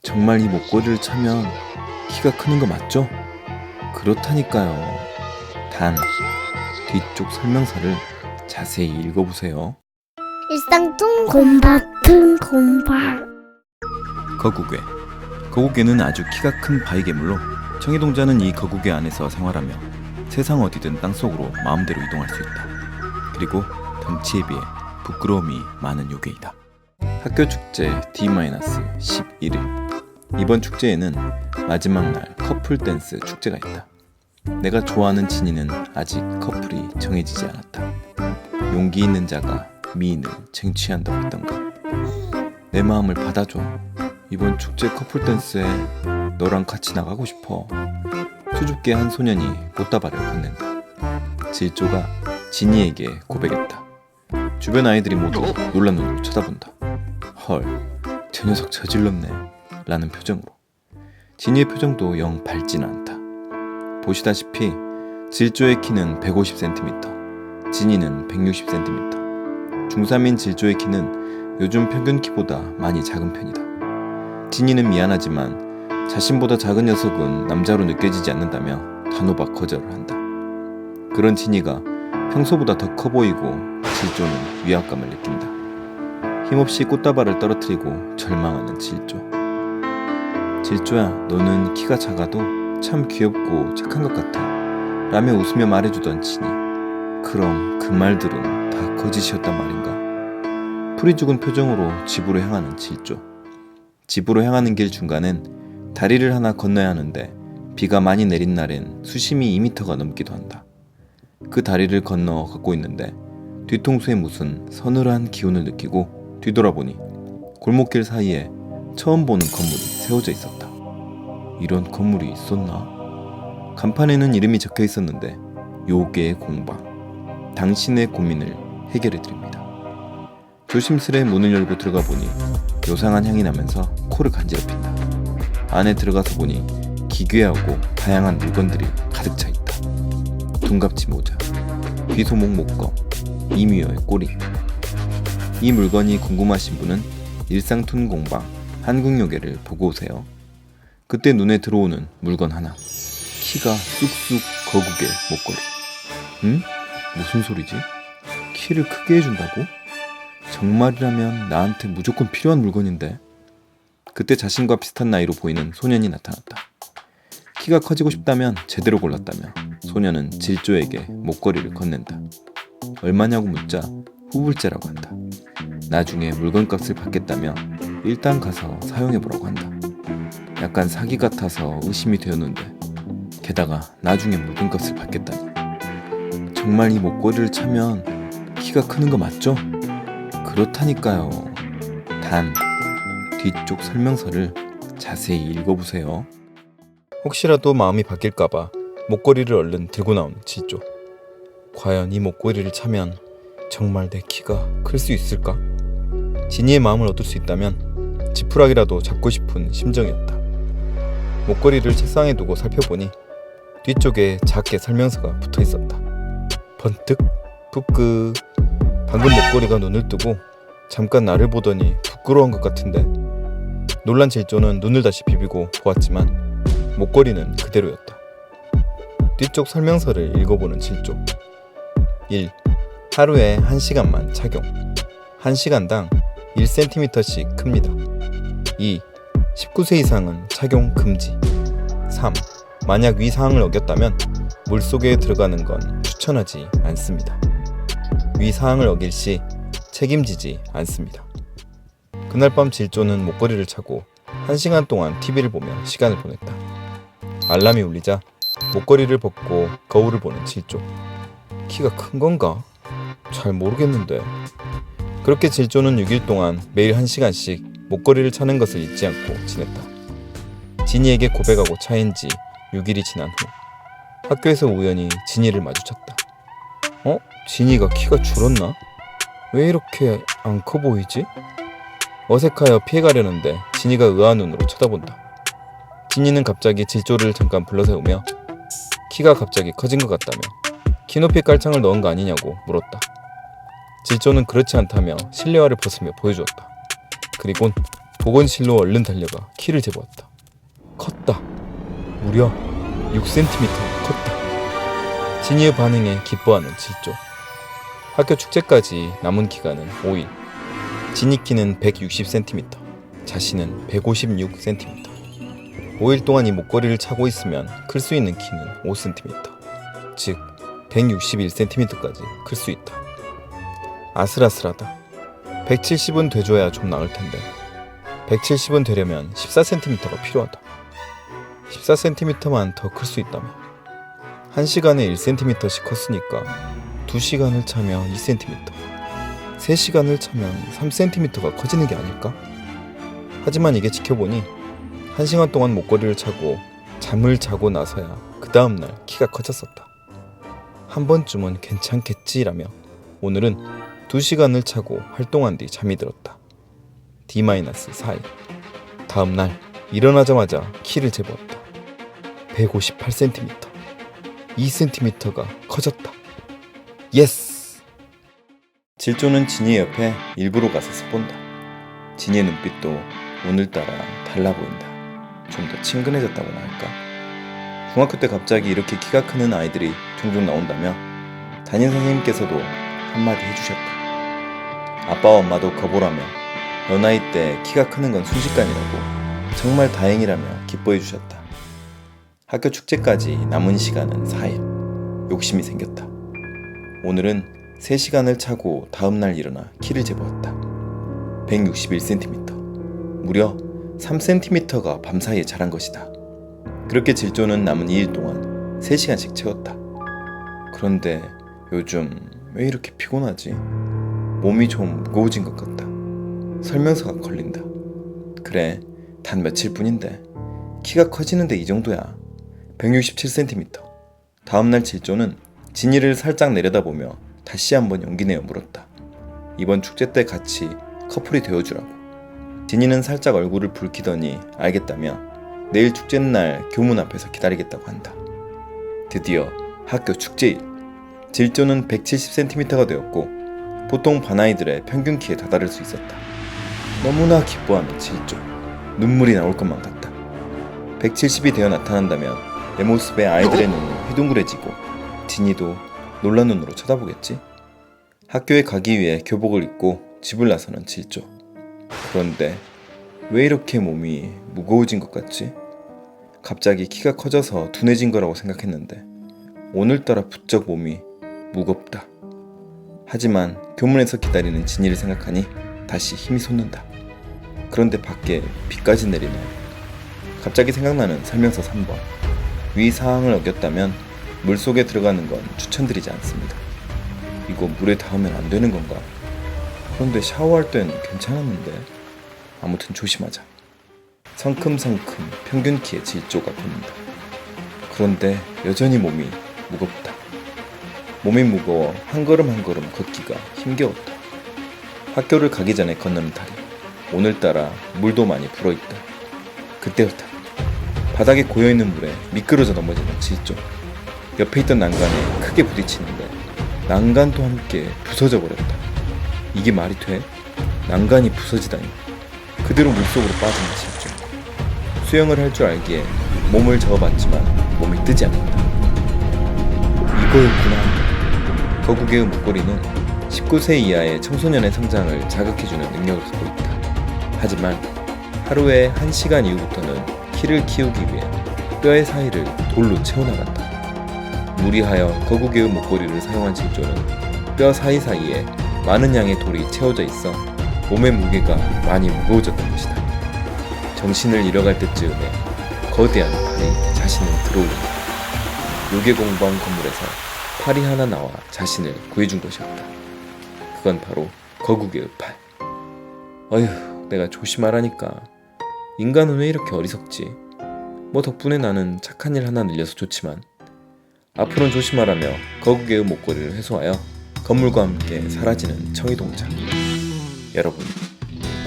정말 이 목걸이를 차면 키가 크는 거 맞죠? 그렇다니까요. 단, 뒤쪽 설명서를 자세히 읽어보세요. 일상통 곰바튼 곰바. 거구개는 아주 키가 큰 바위괴물로 청이동자는 이 거구개 안에서 생활하며 세상 어디든 땅속으로 마음대로 이동할 수 있다. 그리고 덩치에 비해 부끄러움이 많은 요괴이다. 학교 축제 D-11일. 이번 축제에는 마지막 날 커플 댄스 축제가 있다. 내가 좋아하는 진이는 아직 커플이 정해지지 않았다. 용기 있는 자가 미인을 쟁취한다고 했던가. 내 마음을 받아줘. 이번 축제 커플 댄스에 너랑 같이 나가고 싶어. 수줍게 한 소년이 꽃다발을 건넨다. 질조가 진이에게 고백했다. 주변 아이들이 모두 놀란 눈으로 쳐다본다. 헐, 저 녀석 저질렀네 라는 표정으로. 진이의 표정도 영 밝지는 않다. 보시다시피 질조의 키는 150cm, 진이는 160cm. 중3인 질조의 키는 요즘 평균 키보다 많이 작은 편이다. 진이는 미안하지만 자신보다 작은 녀석은 남자로 느껴지지 않는다며 단호박 거절을 한다. 그런 진이가 평소보다 더 커 보이고 질조는 위압감을 느낀다. 힘없이 꽃다발을 떨어뜨리고 절망하는 질조. 질조야, 너는 키가 작아도 참 귀엽고 착한 것 같아 라며 웃으며 말해주던 진이. 그럼 그 말들은 다 거짓이었단 말인가? 풀이 죽은 표정으로 집으로 향하는 질조. 집으로 향하는 길 중간엔 다리를 하나 건너야 하는데 비가 많이 내린 날엔 수심이 2m가 넘기도 한다. 그 다리를 건너 걷고 있는데 뒤통수에 무슨 서늘한 기운을 느끼고 뒤돌아보니 골목길 사이에 처음 보는 건물이 세워져 있었다. 이런 건물이 있었나? 간판에는 이름이 적혀 있었는데 요괴의 공방. 당신의 고민을 해결해드립니다. 조심스레 문을 열고 들어가 보니 요상한 향이 나면서 코를 간지럽힌다. 안에 들어가서 보니 기괴하고 다양한 물건들이 가득 차 있다. 둔갑지 모자, 귀소목 목검, 이미어의 꼬리. 이 물건이 궁금하신 분은 일상툰 공방 한국요괴를 보고 오세요. 그때 눈에 들어오는 물건 하나. 키가 쑥쑥 거구개 목걸이. 응? 무슨 소리지? 키를 크게 해준다고? 정말이라면 나한테 무조건 필요한 물건인데. 그때 자신과 비슷한 나이로 보이는 소년이 나타났다. 키가 커지고 싶다면 제대로 골랐다며 소년은 질조에게 목걸이를 건넨다. 얼마냐고 묻자 후불제라고 한다. 나중에 물건값을 받겠다며 일단 가서 사용해보라고 한다. 약간 사기 같아서 의심이 되었는데 게다가 나중에 물건값을 받겠다니. 정말 이 목걸이를 차면 키가 크는 거 맞죠? 그렇다니까요. 단, 뒤쪽 설명서를 자세히 읽어보세요. 혹시라도 마음이 바뀔까봐 목걸이를 얼른 들고 나온 질조. 과연 이 목걸이를 차면 정말 내 키가 클 수 있을까? 진이의 마음을 얻을 수 있다면 지푸라기라도 잡고 싶은 심정이었다. 목걸이를 책상에 두고 살펴보니 뒤쪽에 작게 설명서가 붙어 있었다. 번뜩 푸끄. 방금 목걸이가 눈을 뜨고 잠깐 나를 보더니 부끄러운 것 같은데. 놀란 질조는 눈을 다시 비비고 보았지만 목걸이는 그대로였다. 뒤쪽 설명서를 읽어보는 질조. 1. 하루에 1시간만 착용. 1시간당 1cm씩 큽니다. 2. 19세 이상은 착용 금지. 3. 만약 위 사항을 어겼다면 물속에 들어가는 건 추천하지 않습니다. 위 사항을 어길 시 책임지지 않습니다. 그날 밤 질조는 목걸이를 차고 1시간 동안 TV를 보며 시간을 보냈다. 알람이 울리자 목걸이를 벗고 거울을 보는 질조. 키가 큰 건가? 잘 모르겠는데. 그렇게 질조는 6일 동안 매일 1시간씩 목걸이를 차는 것을 잊지 않고 지냈다. 진이에게 고백하고 차인 지 6일이 지난 후 학교에서 우연히 진이를 마주쳤다. 진이가 키가 줄었나? 왜 이렇게 안 커 보이지? 어색하여 피해가려는데 진이가 의아한 눈으로 쳐다본다. 진이는 갑자기 질조를 잠깐 불러세우며 키가 갑자기 커진 것 같다며 키높이 깔창을 넣은 거 아니냐고 물었다. 질조는 그렇지 않다며 실내화를 벗으며 보여주었다. 그리곤 보건실로 얼른 달려가 키를 재보았다. 컸다. 무려 6cm 컸다. 진이의 반응에 기뻐하는 질조. 학교 축제까지 남은 기간은 5일. 진이 키는 160cm, 자신은 156cm. 5일 동안 이 목걸이를 차고 있으면 클 수 있는 키는 5cm, 즉 161cm까지 클 수 있다. 아슬아슬하다. 170은 돼줘야 좀 나을 텐데 170은 되려면 14cm가 필요하다. 14cm만 더 클 수 있다면 1시간에 1cm씩 컸으니까 2시간을 차면 2cm, 3시간을 차면 3cm가 커지는 게 아닐까? 하지만 이게 지켜보니 1시간 동안 목걸이를 차고 잠을 자고 나서야 그 다음날 키가 커졌었다. 한 번쯤은 괜찮겠지라며 오늘은 2시간을 차고 활동한 뒤 잠이 들었다. D-4일. 다음날 일어나자마자 키를 재보았다. 158cm, 2cm가 커졌다. 예스! 질조는 진이의 옆에 일부러 가서 서본다. 진이의 눈빛도 오늘따라 달라 보인다. 좀 더 친근해졌다고나 할까? 중학교 때 갑자기 이렇게 키가 크는 아이들이 종종 나온다며 담임 선생님께서도 한마디 해주셨다. 아빠와 엄마도 거보라며 너 나이 때 키가 크는 건 순식간이라고 정말 다행이라며 기뻐해 주셨다. 학교 축제까지 남은 시간은 4일. 욕심이 생겼다. 오늘은 3시간을 차고 다음날 일어나 키를 재보았다. 161cm. 무려 3cm가 밤사이에 자란 것이다. 그렇게 질조는 남은 2일 동안 3시간씩 채웠다. 그런데 요즘 왜 이렇게 피곤하지? 몸이 좀 무거워진 것 같다. 설명서가 걸린다. 그래, 단 며칠 뿐인데 키가 커지는데 이 정도야. 167cm. 다음날 질조는 진이를 살짝 내려다보며 다시 한번 용기 내어 물었다. 이번 축제 때 같이 커플이 되어주라고. 진이는 살짝 얼굴을 붉히더니 알겠다며 내일 축제날 교문 앞에서 기다리겠다고 한다. 드디어 학교 축제일. 질조는 170cm가 되었고 보통 반아이들의 평균 키에 다다를 수 있었다. 너무나 기뻐하는 질조. 눈물이 나올 것만 같다. 170이 되어 나타난다면 내 모습에 아이들의 눈은 휘둥그레지고 진이도 놀란 눈으로 쳐다보겠지? 학교에 가기 위해 교복을 입고 집을 나서는 질조. 그런데 왜 이렇게 몸이 무거워진 것 같지? 갑자기 키가 커져서 둔해진 거라고 생각했는데 오늘따라 부쩍 몸이 무겁다. 하지만 교문에서 기다리는 진이를 생각하니 다시 힘이 솟는다. 그런데 밖에 비까지 내리네. 갑자기 생각나는 설명서 3번. 위 사항을 어겼다면 물속에 들어가는 건 추천드리지 않습니다. 이거 물에 닿으면 안 되는 건가? 그런데 샤워할 땐 괜찮았는데. 아무튼 조심하자. 성큼성큼 평균 키의 질조가 보인다. 그런데 여전히 몸이 무겁다. 몸이 무거워 한 걸음 한 걸음 걷기가 힘겨웠다. 학교를 가기 전에 건너는 다리. 오늘따라 물도 많이 불어있다. 그때였다. 바닥에 고여있는 물에 미끄러져 넘어지는 질조. 옆에 있던 난간에 크게 부딪히는데 난간도 함께 부서져 버렸다. 이게 말이 돼? 난간이 부서지다니. 그대로 물속으로 빠지는 질조. 수영을 할 줄 알기에 몸을 저어봤지만 몸이 뜨지 않는다. 이거였구나. 거국의 목걸이는 19세 이하의 청소년의 성장을 자극해주는 능력을 갖고 있다. 하지만 하루에 1시간 이후부터는 키를 키우기 위해 뼈의 사이를 돌로 채워나간다. 무리하여 거국의 목걸이를 사용한 질조는 뼈 사이사이에 많은 양의 돌이 채워져 있어 몸의 무게가 많이 무거워졌던 것이다. 정신을 잃어갈 때쯤에 거대한 팔이 자신을 들어올린다. 요괴공방 건물에서 팔이 하나 나와 자신을 구해준 것이었다. 그건 바로 거국의 팔. 어휴, 내가 조심하라니까. 인간은 왜 이렇게 어리석지? 뭐 덕분에 나는 착한 일 하나 늘려서 좋지만 앞으로는 조심하라며 거국의 목걸이를 회수하여 건물과 함께 사라지는 청이동자. 여러분,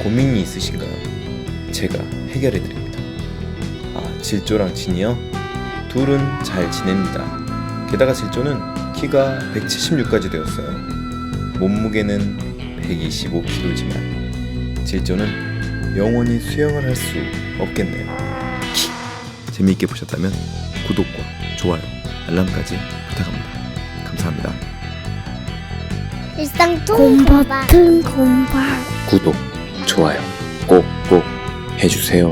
고민이 있으신가요? 제가 해결해드립니다. 아, 질조랑 진이요? 둘은 잘 지냅니다. 게다가 질조는 키가 176까지 되었어요. 몸무게는 125kg지만 질조는 영원히 수영을 할 수 없겠네요. 재미있게 보셨다면 구독과 좋아요, 알람까지 부탁합니다. 감사합니다. 일상통 곰바튼 곰발. 구독, 좋아요 꼭꼭 해주세요.